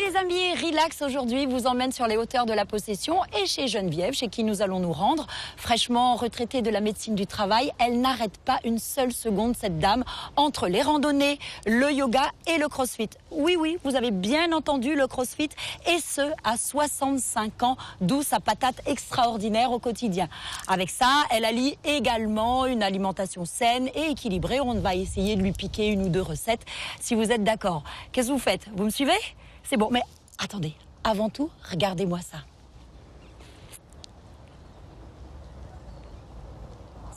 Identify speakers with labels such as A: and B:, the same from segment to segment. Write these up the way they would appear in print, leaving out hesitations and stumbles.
A: les amis, Relax aujourd'hui vous emmène sur les hauteurs de la Possession et chez Geneviève, chez qui nous allons nous rendre. Fraîchement retraitée de la médecine du travail, elle n'arrête pas une seule seconde, cette dame, entre les randonnées, le yoga et le crossfit. Oui, oui, vous avez bien entendu, le crossfit, et ce, à 65 ans, d'où sa patate extraordinaire au quotidien. Avec ça, elle allie également une alimentation saine et équilibrée. On va essayer de lui piquer une ou deux recettes, si vous êtes d'accord. Qu'est-ce que vous faites? Vous me suivez? C'est bon, mais attendez, avant tout, regardez-moi ça.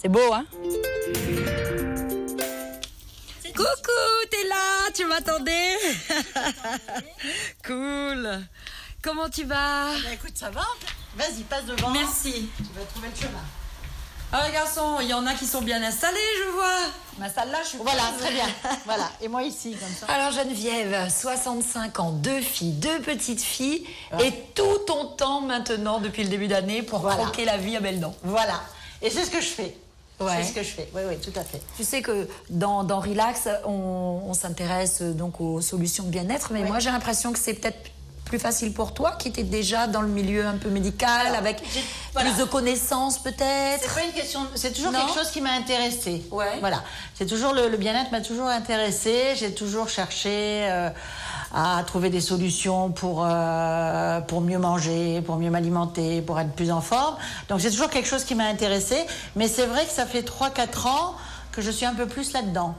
A: C'est beau, hein? Coucou, t'es là? Tu m'attendais? Cool. Comment tu vas?
B: Bah, écoute, ça va. Vas-y, passe devant.
A: Merci.
B: Tu vas trouver le chemin.
A: Ah, les garçons, il y en a qui sont bien installés, je vois. Ma salle là, je suis
B: Voilà,
A: prise.
B: très bien. Voilà, et moi ici, comme ça.
A: Alors Geneviève, 65 ans, 2 filles, 2 petites filles, et tout ton temps maintenant depuis le début d'année pour croquer la vie à belles dents.
B: Voilà. Et c'est ce que je fais.
A: Ouais.
B: C'est ce que je fais. Oui, oui, tout à fait.
A: Tu sais que dans Relax, on s'intéresse donc aux solutions de bien-être, mais moi j'ai l'impression que c'est peut-être plus facile pour toi, qui était déjà dans le milieu un peu médical,
B: Alors,
A: avec plus de connaissances peut-être.
B: C'est pas une question, c'est toujours
A: Non.
B: quelque chose qui m'a intéressée.
A: Ouais.
B: Voilà. C'est toujours le bien-être m'a toujours intéressée. J'ai toujours cherché à trouver des solutions pour mieux manger, pour mieux m'alimenter, pour être plus en forme. Donc c'est toujours quelque chose qui m'a intéressée. Mais c'est vrai que ça fait 3-4 ans que je suis un peu plus là-dedans.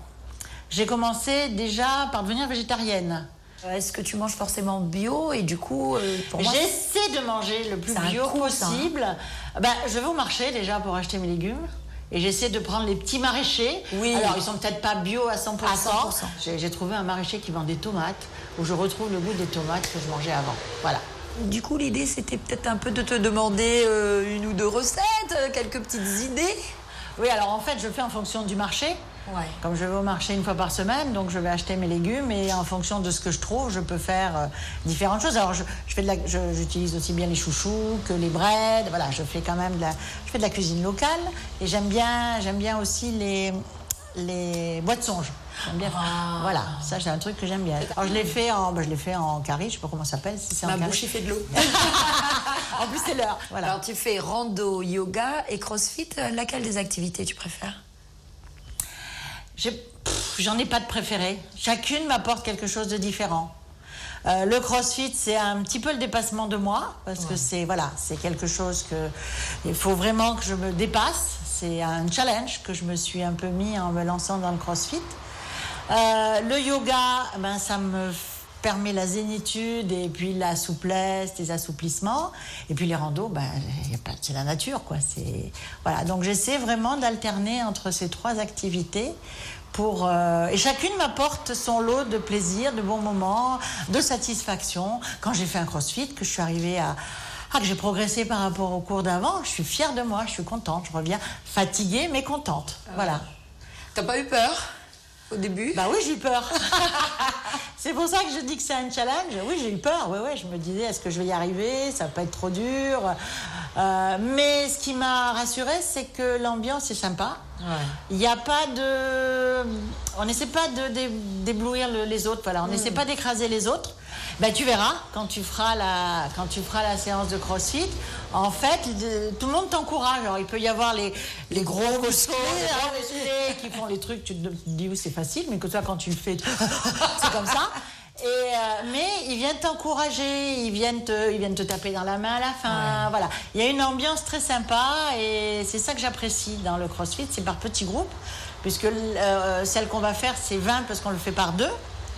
B: J'ai commencé déjà par devenir végétarienne.
A: Est-ce que tu manges forcément bio et du coup, pour moi,
B: J'essaie de manger le plus
A: c'est un
B: bio
A: coût, ça, hein.
B: possible. Ben, je vais au marché déjà pour acheter mes légumes. Et j'essaie de prendre les petits maraîchers.
A: Oui.
B: Alors, ils sont peut-être pas bio à 100%.
A: À 100%.
B: J'ai trouvé un maraîcher qui vend des tomates, où je retrouve le goût des tomates que je mangeais avant. Voilà.
A: Du coup, l'idée, c'était peut-être un peu de te demander une ou deux recettes, quelques petites idées.
B: Oui, alors en fait, je fais en fonction du marché.
A: Ouais.
B: Comme je vais au marché une fois par semaine, donc je vais acheter mes légumes et en fonction de ce que je trouve, je peux faire différentes choses. Alors j'utilise aussi bien les chouchous que les breads. Voilà, je fais quand même je fais de la cuisine locale et j'aime bien aussi les bois de songe. J'aime bien. Voilà, ça c'est un truc que j'aime bien. Alors je l'ai fait en curry, je sais pas comment ça s'appelle. Si c'est en
A: Ma
B: curry.
A: bouche, il fait de l'eau.
B: En plus c'est l'heure. Voilà.
A: Alors, tu fais rando, yoga et crossfit. Laquelle des activités tu préfères?
B: J'en ai pas de préféré. Chacune m'apporte quelque chose de différent. Le crossfit, c'est un petit peu le dépassement de moi, parce que c'est quelque chose que il faut vraiment que je me dépasse. C'est un challenge que je me suis un peu mis en me lançant dans le crossfit. Le yoga, ben, ça me permet la zénitude et puis la souplesse, les assouplissements. Et puis les randos, ben, c'est la nature, quoi. Voilà. Donc j'essaie vraiment d'alterner entre ces 3 activités. Et chacune m'apporte son lot de plaisir, de bons moments, de satisfaction. Quand j'ai fait un crossfit, que je suis arrivée que j'ai progressé par rapport au cours d'avant, je suis fière de moi, je suis contente. Je reviens fatiguée mais contente. Voilà.
A: T'as pas eu peur au début?
B: Bah oui, j'ai eu peur. C'est pour ça que je dis que c'est un challenge. Oui, j'ai eu peur. Oui, je me disais, est-ce que je vais y arriver? Ça va pas être trop dur. Mais ce qui m'a rassurée, c'est que l'ambiance est sympa.
A: Ouais.
B: Il n'y a pas de... On n'essaie pas d'éblouir les autres. Voilà. On n'essaie pas d'écraser les autres. Ben, tu verras quand tu feras la séance de crossfit. En fait, tout le monde t'encourage. Alors, il peut y avoir les gros musclés qui font les trucs. Tu te dis, oui, c'est facile, mais que toi, quand tu le fais, c'est comme ça. Mais ils viennent t'encourager, ils viennent te taper dans la main à la fin. Ouais. Voilà. Il y a une ambiance très sympa et c'est ça que j'apprécie dans le crossfit. C'est par petits groupes, puisque celle qu'on va faire, c'est 20 parce qu'on le fait par 2.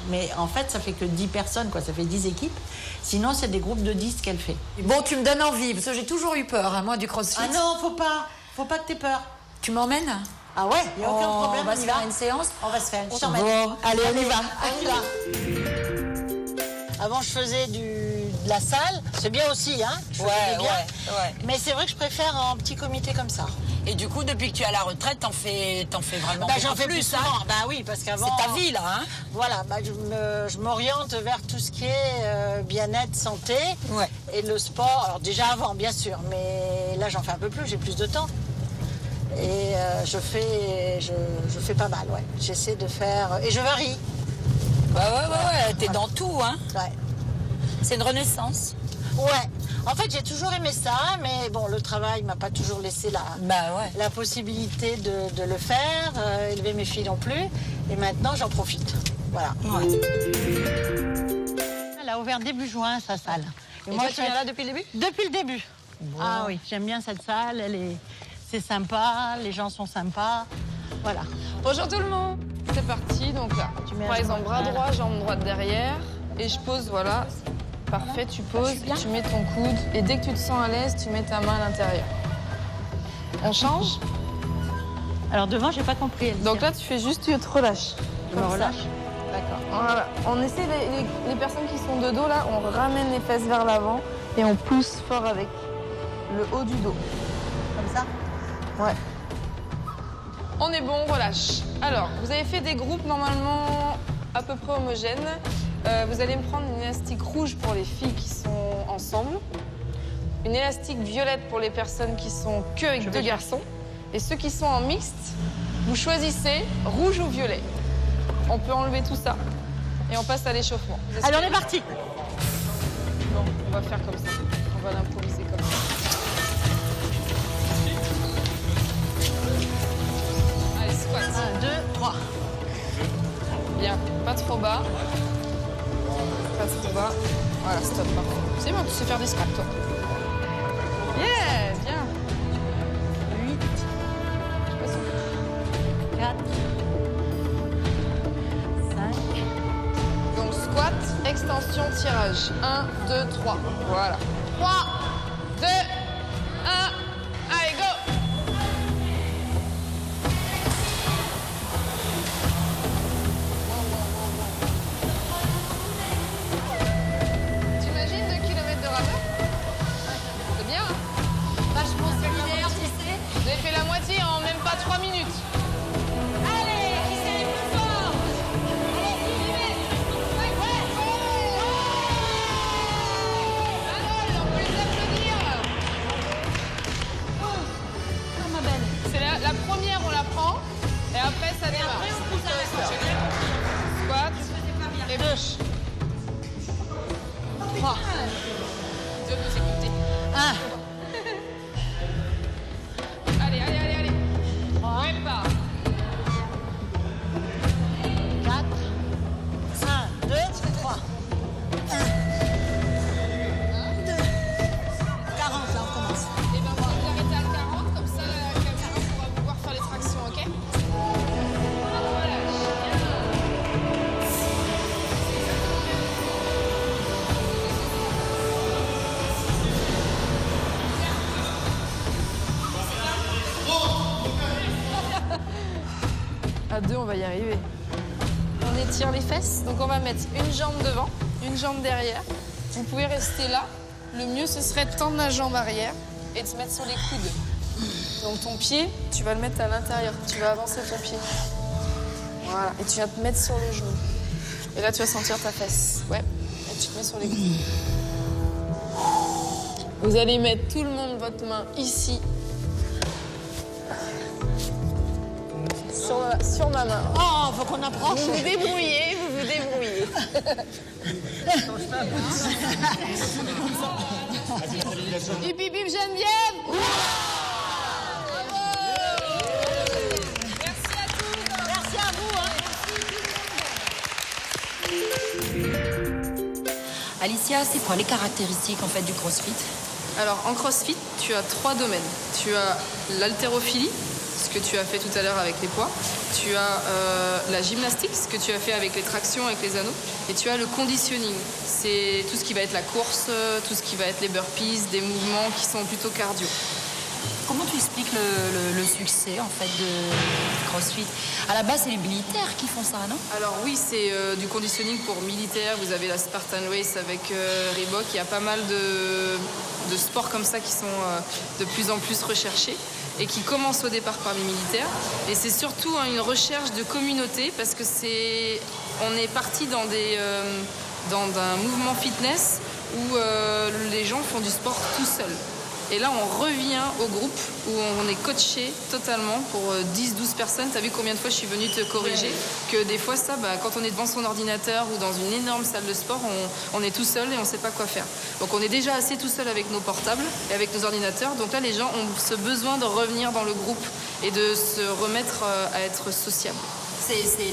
B: Mais en fait, ça fait que 10 personnes, quoi. Ça fait 10 équipes. Sinon, c'est des groupes de 10 qu'elle fait.
A: Bon, tu me donnes envie, parce que j'ai toujours eu peur, hein, moi, du crossfit.
B: Ah non, faut pas que t'aies peur.
A: Tu m'emmènes?
B: Ah ouais, il n'y a aucun problème.
A: On va se faire une séance.
B: On va se faire une séance.
A: Bon, allez, on y va.
B: On y va. Avant, je faisais de la salle. C'est bien aussi, hein. Je faisais bien.
A: Ouais.
B: Mais c'est vrai que je préfère en petit comité comme ça.
A: Et du coup, depuis que tu es à la retraite, t'en fais vraiment
B: J'en fais plus souvent.
A: hein.
B: Bah oui, parce qu'avant...
A: C'est ta vie, là, hein.
B: Voilà, je m'oriente vers tout ce qui est bien-être, santé.
A: Ouais.
B: Et le sport. Alors déjà avant, bien sûr. Mais là, j'en fais un peu plus. J'ai plus de temps. Et je fais pas mal, ouais. J'essaie de faire... Et je varie.
A: Ouais, t'es dans tout, hein.
B: Ouais.
A: C'est une renaissance.
B: Ouais. En fait, j'ai toujours aimé ça, mais bon, le travail m'a pas toujours laissé la possibilité de le faire, élever mes filles non plus. Et maintenant, j'en profite. Voilà. Ouais. Elle a ouvert début juin, sa salle.
A: Et moi, tu viens là depuis le début?
B: Depuis le début. Wow. Ah oui, j'aime bien cette salle. C'est sympa, les gens sont sympas. Voilà.
C: Bonjour tout le monde. C'est parti, donc là, par exemple, bras droit, jambe droite derrière. Et je pose, voilà. Parfait, tu poses, tu mets ton coude. Et dès que tu te sens à l'aise, tu mets ta main à l'intérieur. On change?
B: Alors devant, j'ai pas compris.
C: Donc là, tu fais juste, tu te relâches.
B: Je me relâche.
C: D'accord. Voilà. On essaie, les personnes qui sont de dos, là, on ramène les fesses vers l'avant et on pousse fort avec le haut du dos.
B: Comme ça?
C: Ouais. On est bon, on relâche. Alors, vous avez fait des groupes normalement à peu près homogènes. Vous allez me prendre une élastique rouge pour les filles qui sont ensemble, une élastique violette pour les personnes qui sont que avec deux garçons, et ceux qui sont en mixte, vous choisissez rouge ou violet. On peut enlever tout ça et on passe à l'échauffement.
B: Allez, on est parti.
C: Bon, on va faire comme ça. On va l'improviser comme ça. Allez, squat.
B: 1, 2, 3.
C: Bien, pas trop bas. Pas trop bas. Voilà, stop, parfait. C'est bon, tu sais faire des squats, toi. Yeah, bien.
B: 8, 4, 5.
C: Donc, squat, extension, tirage. 1, 2, 3. Voilà. 3, 2, 1. Allez, go! T'imagines 2 km de rameur? C'est bien, hein?
A: Vachement solidaire, tu sais.
C: Vous avez fait la moitié en même pas 3 minutes.
A: Allez, qui c'est les plus forts? Allez-y, les mecs.
C: Allez, on peut les applaudir.
A: Oh, ma belle.
C: C'est la première, on la prend. Et après, ça démarre.
A: Après, on pousse à la
C: Squat. Et bouche.
B: 3,
C: Dieu nous écouter.
B: 1,
C: Allez, allez, allez, allez.
B: 3,
C: Prépare.
B: 4, 1, 2, 3. 1, 2, 40, là, on commence.
C: Et ben, on va vous arrêter à 40. Comme ça, la caméra pourra pouvoir faire les tractions, OK? À 2, on va y arriver. On étire les fesses, donc on va mettre une jambe devant, une jambe derrière. Vous pouvez rester là. Le mieux, ce serait de tendre la jambe arrière et de se mettre sur les coudes. Donc ton pied, tu vas le mettre à l'intérieur. Tu vas avancer ton pied. Voilà. Et tu vas te mettre sur le genou. Et là, tu vas sentir ta fesse. Ouais. Et tu te mets sur les coudes. Vous allez mettre tout le monde votre main ici. Sur ma main.
B: Oh, faut qu'on approche.
C: Vous vous débrouillez, vous vous débrouillez. Hip hip hip Geneviève. Bravo. Merci à tous.
B: Merci à vous.
A: Alicia, c'est quoi les caractéristiques en fait du CrossFit?
C: Alors en CrossFit, tu as 3 domaines. Tu as l'haltérophilie, ce que tu as fait tout à l'heure avec les poids. Tu as la gymnastique, ce que tu as fait avec les tractions, avec les anneaux. Et tu as le conditioning. C'est tout ce qui va être la course, tout ce qui va être les burpees, des mouvements qui sont plutôt cardio.
A: Comment tu expliques le succès en fait de CrossFit? À la base, c'est les militaires qui font ça, non?
C: Alors oui, c'est du conditioning pour militaires. Vous avez la Spartan Race avec Reebok. Il y a pas mal de sports comme ça qui sont de plus en plus recherchés et qui commencent au départ par les militaires. Et c'est surtout une recherche de communauté parce que on est parti dans un mouvement fitness où les gens font du sport tout seuls. Et là, on revient au groupe où on est coaché totalement pour 10-12 personnes. T'as vu combien de fois je suis venue te corriger? Que des fois, ça, quand on est devant son ordinateur ou dans une énorme salle de sport, on est tout seul et on ne sait pas quoi faire. Donc on est déjà assez tout seul avec nos portables et avec nos ordinateurs. Donc là, les gens ont ce besoin de revenir dans le groupe et de se remettre à être sociable.
A: C'est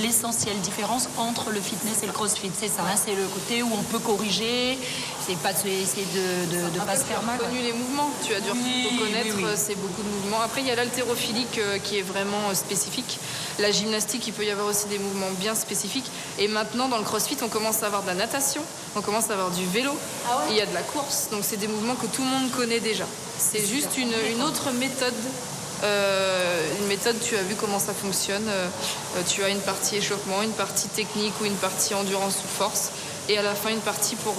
A: l'essentielle différence entre le fitness et le crossfit, c'est ça, hein, c'est le côté où on peut corriger, c'est pas de essayer de pas se faire mal.
C: Tu as connu les mouvements, tu as dû connaître, c'est beaucoup de mouvements. Après, il y a l'haltérophilie qui est vraiment spécifique. La gymnastique, il peut y avoir aussi des mouvements bien spécifiques. Et maintenant, dans le crossfit, on commence à avoir de la natation, on commence à avoir du vélo, il y a de la course, donc c'est des mouvements que tout le monde connaît déjà. C'est juste une autre méthode. Une méthode, tu as vu comment ça fonctionne. Tu as une partie échauffement, une partie technique ou une partie endurance ou force. Et à la fin, une partie pour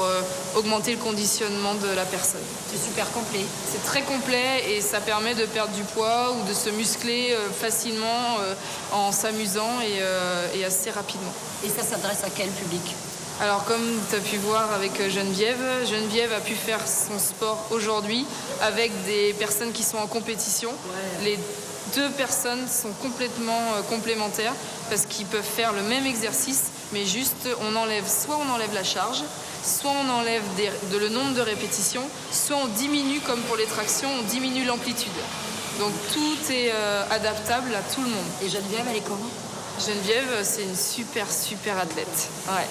C: augmenter le conditionnement de la personne.
A: C'est super complet.
C: C'est très complet et ça permet de perdre du poids ou de se muscler facilement en s'amusant et assez rapidement.
A: Et ça s'adresse à quel public ?
C: Alors comme tu as pu voir avec Geneviève, Geneviève a pu faire son sport aujourd'hui avec des personnes qui sont en compétition. Les deux personnes sont complètement complémentaires parce qu'ils peuvent faire le même exercice, mais juste on enlève la charge, soit on enlève le nombre de répétitions, soit on diminue, comme pour les tractions, on diminue l'amplitude. Donc tout est adaptable à tout le monde.
A: Et Geneviève, elle est comment ?
C: Geneviève, c'est une super athlète. Ouais.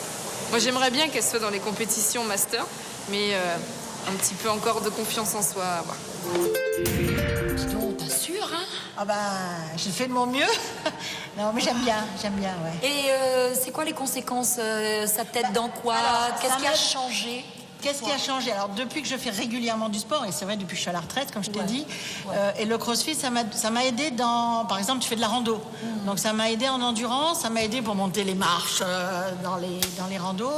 C: Moi, j'aimerais bien qu'elle soit dans les compétitions master, mais un petit peu encore de confiance en soi à avoir.
A: Dis donc, t'assures, hein ?
B: Ah j'ai fait de mon mieux. Non, mais j'aime bien, ouais.
A: Et c'est quoi les conséquences ? Ça t'aide dans quoi ? Qu'est-ce qui a changé ?
B: Qu'est-ce qui a changé? Alors, depuis que je fais régulièrement du sport, et c'est vrai, depuis que je suis à la retraite, comme je t'ai dit, et le crossfit, ça m'a aidé dans... Par exemple, tu fais de la rando. Donc, ça m'a aidé en endurance, ça m'a aidé pour monter les marches dans les randos.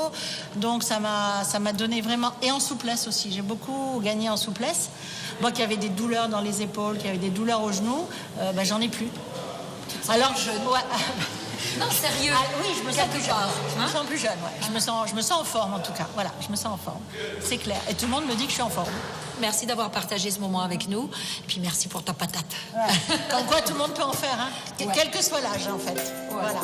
B: Donc, ça m'a donné vraiment... Et en souplesse aussi. J'ai beaucoup gagné en souplesse. Moi qui avais des douleurs dans les épaules, qui avait des douleurs aux genoux, j'en ai plus. Alors,
A: Non, sérieux.
B: Oui, je me sens plus jeune. Je me sens plus jeune, ouais. Je me sens en forme, en tout cas. Voilà, je me sens en forme. C'est clair. Et tout le monde me dit que je suis en forme.
A: Merci d'avoir partagé ce moment avec nous. Et puis merci pour ta patate.
B: Ouais. Comme quoi, tout le monde peut en faire, hein. Quel que soit l'âge, en fait. Voilà.